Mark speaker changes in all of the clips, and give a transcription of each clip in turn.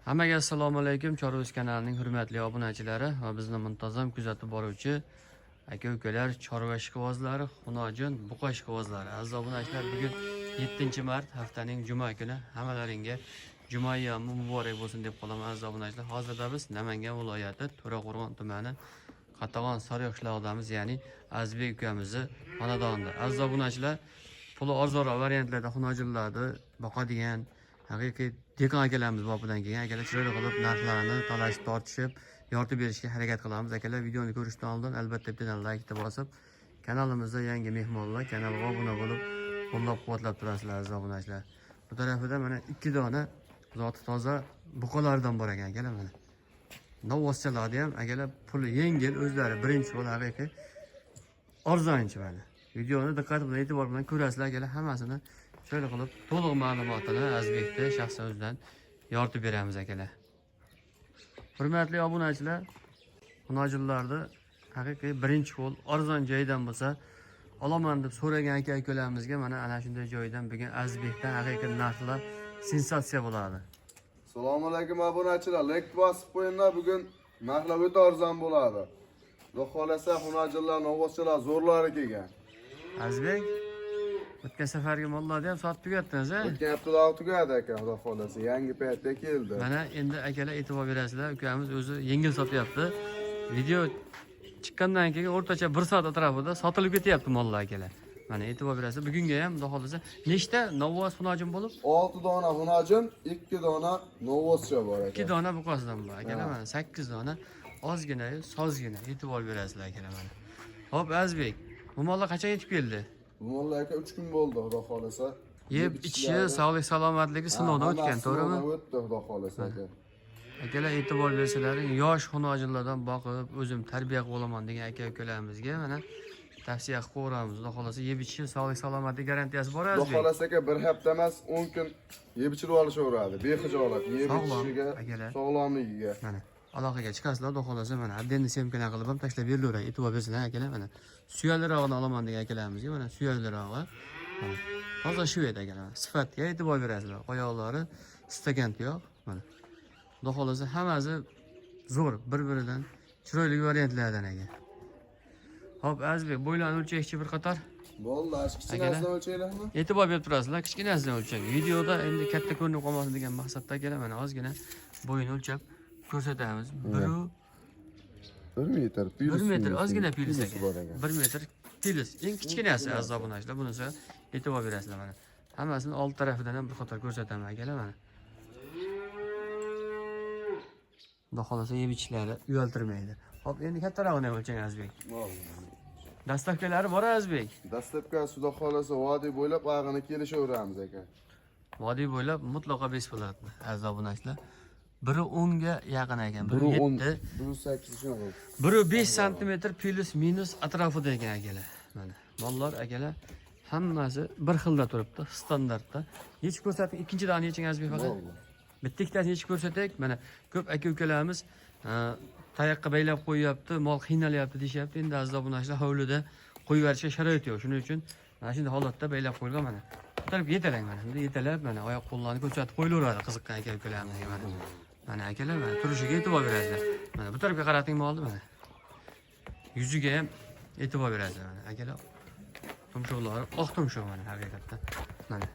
Speaker 1: Hammaga assalomu alaykum. Chorvoz kanalining hurmatli obunachilari va bizni muntazam kuzatib boruvchi aka-ukalar, chorva ishqibozlari, xunojin, buqa ishqibozlari. Aziz obunachilar, bugun 7-mart haftaning juma kuni. Hammalaringga juma ayyomi muborak bo'lsin deb qolaman aziz obunachilar. Hozirda biz Namangan viloyati To'raqo'rg'on tumani Qatag'on Sariq qishlog'idamiz, ya'ni Azbek ukamizni xonadonida. Aziz obunachilar, puli arzonroq variantlarda xunojinlarni boqadigan haqiqiy dekan akalarimiz bobidan kelgan akalar chiroyli qilib narxlarni talashib tortishib yoritib berishga harakat qilamiz. Akalar videoni ko'rishdan oldin albatta bittadan like bosib, kanalimizda yangi mehmonlar kanalga obuna bo'lib, qo'llab-quvvatlab turasizlar aziz obunachilar. Bu tarafida mana 2 dona zoti toza buqalardan bor ekan akalar mana. Novvoschalarni ham akalar puli yengil, o'zlari birinchi bo'lib haqiqiy arzonchi mana. Videoni diqqat bilan e'tibor bilan ko'rasizlar akalar, hammasini şöyle qilib to'liq ma'lumotini Azbekda shaxsan o'zidan yoritib beramiz akalar. Hurmatli obunachilar, xunojinlarni haqiqiy birinchi qo'l arzon joydan bo'lsa olaman deb so'ragan aka-ukalarimizga mana ana shunday joydan bugun Azbekdan haqiqiy narxlar sensatsiya bo'ladi.
Speaker 2: Assalomu alaykum obunachilar. Like bosib qo'yinglar, bugun narxlar o'ta arzon bo'ladi. Xudo xolasa xunojinlar, novvoschalar zo'rlari kelgan.
Speaker 1: Azbek, o'tgan safargi mollarni ham sotib tugatdingiz, a?
Speaker 2: O'tgan haftada tugadi ekan, xudo xolasa. Yangi paytda keldi.
Speaker 1: Mana endi akalar e'tibor berasizlar, ukamiz o'zi yengil sotyapti. Video chiqqandan keyin o'rtacha 1 soat atrofida sotilib ketyapti mollar akalar. Mana e'tibor berasizlar. Bugunga ham xudo xolasa nechta novvos xunojin bo'lib?
Speaker 2: 6 dona xunojin, 2 dona novvoscha bor ekan.
Speaker 1: 2 dona buqasidan bor akalar. Mana 8 dona ozgina, sozgina e'tibor berasizlar akalar mana. Hop Azbek, bu mollar qachon yetib keldi?
Speaker 2: Bu mollar aka 3 kun bo'ldi, xudo xolasa.
Speaker 1: Yeb ichishi, sog'lik salomatligi sinovdan o'tgan, to'g'rimi?
Speaker 2: O'tdi, xudo xolasa aka.
Speaker 1: Akalar e'tibor bersalaring, yosh xunojinlardan boqib, o'zim tarbiya qilib olaman degan aka-ukalarimizga mana tavsiya qilib qo'yamiz. Xudo xolasa yeb ichishi, sog'lik salomatlik garantiyasi bor Azbek.
Speaker 2: Xudo xolasa aka 1 hafta emas, 10 kun yeb ichirib olishaveradi. Bexijolat yeb ichishiga, sog'lomligiga.
Speaker 1: Mana aloqaga chiqasizlar, xudo xolasa mana addenni semkana qilib ham tashlab berilaveradi. E'tibor bersanglar akalar mana suyalirog'ini olaman degan akalarimizga mana suyalirog'i. Mana toza shved akalar. Sifatga e'tibor berasizlar. Oyoqlari stakan yo'q. Mana xudo xolasa hammasi zo'r, bir-biridan chiroyli variantlardan ekan. Hop Azbek, bo'ylarni o'lchaychi bir qator.
Speaker 2: Bo'ldi, kichkinasidan o'lchaylarmi?
Speaker 1: E'tibor berib turasizlar, kichkinasidan o'lchang. Videoda endi katta ko'rinib qolmasin degan maqsadda akalar mana ozgina bo'yini o'lchab ko'rsatamiz.
Speaker 2: 1 metr pilis.
Speaker 1: 1 metr ozgina pilis ekan. 1 metr pilis. Eng kichkinasi aziz obunachilar. Bunisi e'tibor berasizlar mana. Hammasini old tarafidan ham bir qator ko'rsataman akalar mana. Xudo xolasa yeb ichishlari uyaltirmaydi. Hop, endi kattarog'ini ham o'lchang Azbek. Dastavkalari bor Azbek.
Speaker 2: Dastavkasi xudo xolasa vodiy bo'ylab og'ini kelishaveramiz aka.
Speaker 1: Vodiy bo'ylab mutlaqo besplatni aziz obunachilar. Biri 10 ga yaqin ekan, biri 7,
Speaker 2: biri 8 shunday.
Speaker 1: biri 5 sm plus minus atrofida ekan akalar. Mana mollar akalar hammasi bir xilda turibdi, standartda. Yechib ko'rsating, ikkinchi dona yeching Azbek faqat. Bitta ikkitasini yechib ko'rsatak, mana ko'p aka-ukalarimiz tayoqqa baylab qo'yyapti, mol qiynalyapti deyapti. Endi aziz obunachilar hovlida qo'yib berishga sharoit yo'q. Shuning uchun mana shunday holatda baylab qo'yilgan mana. Ko'tarib yetalang mana. Shunda yetalab mana oyoq qo'llarni ko'rsatib qo'yilaveradi qiziqqan aka-ukalarimizga mana. Mana akalar mana turishiga e'tibor berasizlar. Mana bu tarafga qarating molni mana. Yuziga ham e'tibor berasizlar mana akalar. Tumshuqlari oq tumshuq mana haqiqatdan. Mana.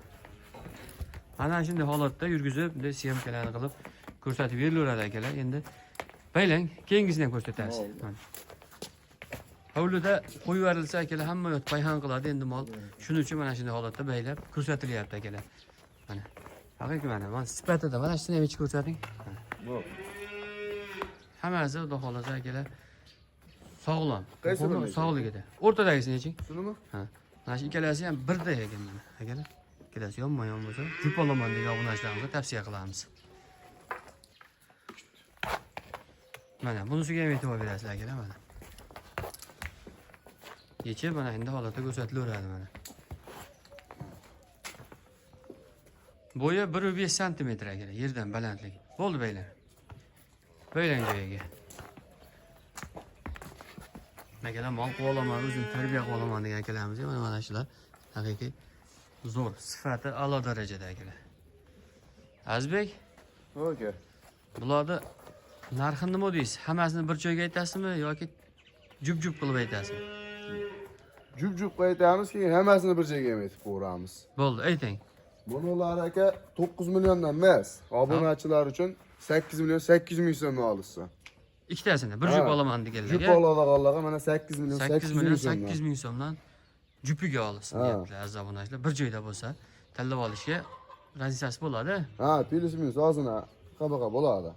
Speaker 1: Mana shunday holatda yurgizib, bunday syomkalarni qilib ko'rsatib berilaveradi akalar. Endi baylang, keyingisini ham ko'rsatamiz. Mana. Hovlida qo'yib berilsa akalar hamma yot payhon qiladi endi mol. Shuning uchun mana shunday holatda baylab ko'rsatilyapti akalar. Mana. Haqiqiy mana sifatida mana shuni ham ichib ko'rsating. Hammasi xudo xolasa akalar sog'lom. Sog'ligida. O'rtadagisini yeching.
Speaker 2: Shunimi?
Speaker 1: Ha. Mana shu ikkalasi ham birda ekan mana. Akalar, ikkalasi yonma-yon bo'lsa, jup olaman degan obunachilarimizga tavsiya qilamiz. Mana bunisiga ham e'tibor berasizlar akalar mana. Yechib mana endi holatda ko'rsatilaveradi mana. Bo'yi 1.5 sm akalar, yerdan balandligi. Bo'ldi baylar. Baylang joyiga. Akalar mol qilib olaman, o'zim tarbiya qilib olaman degan akalarimizga mana shular haqiqiy zo'r, sifati a'lo darajada akalar. Azbek,
Speaker 2: Aka.
Speaker 1: Bularda narxini nima deysiz? Hammasini bir joyga aytasizmi yoki jup-jup qilib aytasizmi?
Speaker 2: Jup aytamiz, keyin hammasini bir joyga aytib qo'yamiz.
Speaker 1: Bo'ldi, ayting.
Speaker 2: Bular aka 9 milliondan emas. Obunachilar uchun 8 million 800 ming so'm olishsa.
Speaker 1: Ikkitasini bir jup olaman deganlarga.
Speaker 2: Jup oladiganlarga mana 8 million
Speaker 1: 8 million
Speaker 2: 800 ming
Speaker 1: 800 ming so'mdan jupiga olsin deyaptilar aziz obunachilar. Bir joyda bo'lsa, tanlab olishga raziyasi bo'ladi.
Speaker 2: Ha, plus minus ozina qabaqa bo'ladi.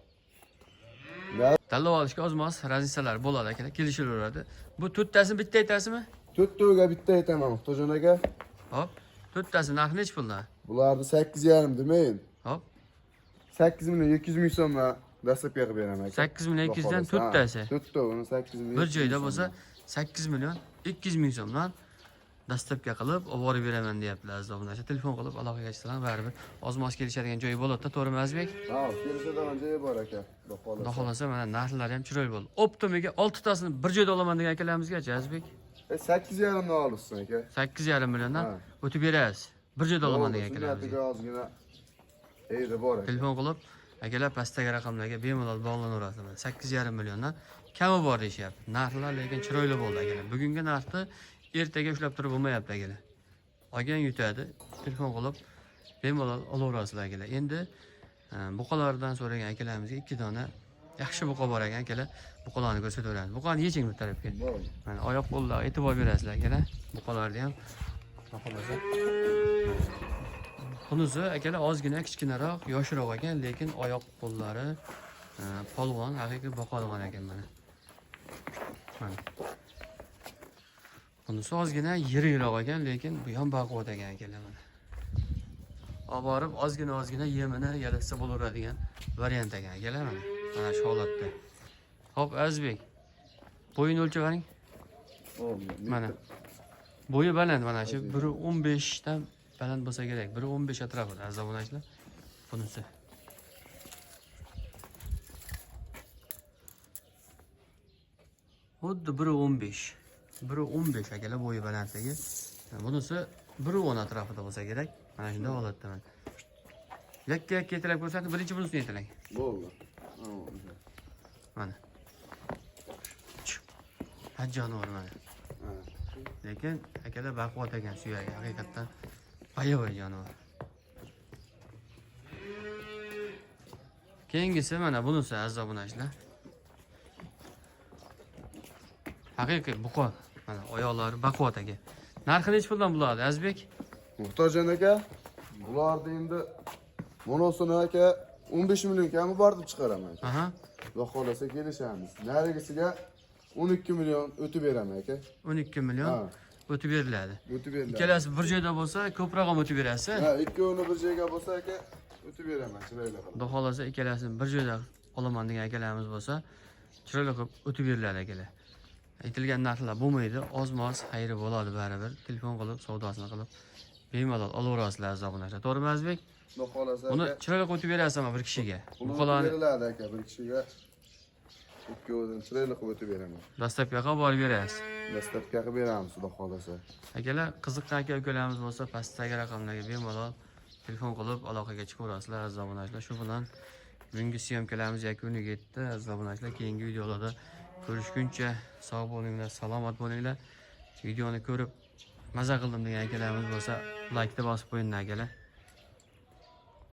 Speaker 1: Tanlab olishga ozmoz raziyalar bo'ladi akalar, kelishaveradi. Bu to'rttasini bitta aytasizmi?
Speaker 2: To'rtovga bitta aytaman, Muhtojjon aka.
Speaker 1: Hop. To'rttasi narxi necha puldan?
Speaker 2: Bularni 8,5 demayin.
Speaker 1: Hop.
Speaker 2: 8 million 200 ming so'mga dastlabki qilib beraman aka.
Speaker 1: 8 million 200 dan to'rttasi.
Speaker 2: To'rtovini 8 million.
Speaker 1: Bir joyda bo'lsa 8 million 200 ming so'mdan dastlabki qilib olib borib beraman deyaptilar aziz obunachilar. Telefon qilib aloqaga chiqsanglar baribir ozmoz kelishadigan joyi bo'ladi-da, to'g'rimi Azbek?
Speaker 2: Ha, kelishadigan joyi bor aka.
Speaker 1: Xudo xolasa mana narxlari ham chiroyli bo'ldi. Optimiga 6 tasini bir joyda olaman degan akalarimizgacha Azbek.
Speaker 2: 8,5 dan olishsin aka.
Speaker 1: 8,5 milliondan o'tib berasiz. Bir joyda olaman degan akalarimiz.
Speaker 2: Sunnatiga ozgina eydi bor aka.
Speaker 1: Telefon qilib akalar pastdagi raqamlarga bemalol bog'lanaverasizlar. 8,5 milliondan kami bor deyishyapti. Narxlar lekin chiroyli bo'ldi akalar. Bugungi narxni ertaga ushlab turib bo'lmayapti akalar. Olgan yutadi. Telefon qilib bemalol olaverasizlar akalar. Endi buqalardan so'ragan akalarimizga 2 dona yaxshi buqa bor ekan akalar. Buqalarni ko'rsataveramiz. Buqani yeching bu tarafga. Mana oyoq qo'llarga e'tibor berasizlar akalar. Buqalarni ham xohlasa. Bunisi akalar ozgina kichkinaroq, yoshroq ekan, lekin oyoq qo'llari polvon, haqiqiy boqadigan ekan mana. Mana. Bunisi ozgina yirikroq ekan, lekin bu ham baquvvat ekan akalar mana. Olib borib ozgina yemini yalatsa bo'laveradigan variant ekan akalar mana. Mana shu holatda. Hop Azbek. Bo'yini o'lchab oling. Mana. Bo'yi baland mana shu 1.15 dan baland bo'lsa kerak. 1.15 atrofida aziz obunachilar. Bunisi. Xuddi 1.15. 1.15 akalar bo'yi balandligi. Bunisi 1.10 atrofida bo'lsa kerak. Mana shunday holatda mana. Yakka yetilab ko'rsatib, birinchi bunisini yetilang.
Speaker 2: Bo'ldi.
Speaker 1: Mana. Ha jonivor mana. Lekin akalar baquvvat ekan suyagi, haqiqatdan bayovoy jonivor. Keyingisi mana bunisi aziz obunachilar. Haqiqiy buqa. Mana oyoqlari baquvvat ekan. Narxi necha puldan bo'ladi Azbek?
Speaker 2: Muhtojjon aka, bularni endi monosini aka 15 million kami bor deb chiqaraman.
Speaker 1: Aha.
Speaker 2: Xudo xolasa kelishamiz. Narigisiga 12 million o'tib beraman aka.
Speaker 1: 12 million o'tib beriladi.
Speaker 2: O'tib beriladi.
Speaker 1: Ikkalasi bir joyda bo'lsa, ko'proq ham o'tib berasiz.
Speaker 2: Ha, ikkovini bir joyga bo'lsa aka, o'tib beraman chiroyli qilib.
Speaker 1: Xudo xolasa ikkalasini bir joyda olaman degan akalarimiz bo'lsa, chiroyli qilib o'tib beriladi akalar. Aytilgan narxlar bo'lmaydi, oz-moz xayri bo'ladi baribir. Telefon qilib, savdosini qilib bemalol olaverasizlar aziz obunachilar. To'g'rimi Azbek?
Speaker 2: Xudo xolasa
Speaker 1: Buni chiroyli qilib o'tib berasizmi bir kishiga?
Speaker 2: Buqalarni beriladi aka bir kishiga. Ikkovidan chiroyli qilib o'tib beraman.
Speaker 1: Dastlabki qilib olib berasiz.
Speaker 2: Dastlabki qilib beramiz, xudo xolasa.
Speaker 1: Akalar, qiziqqan aka-ukalarimiz bo'lsa, pastdagi raqamlarga bemalol telefon qilib aloqaga chiqaverasizlar aziz obunachilar. Shu bilan bugungi syomkalarimiz yakuniga yetdi aziz obunachilar. Keyingi videolarda ko'rishguncha sog' bo'linglar, salomat bo'linglar. Videoni ko'rib maza qildim degan akalarimiz bo'lsa, like deb bosib qo'yinglar akalar.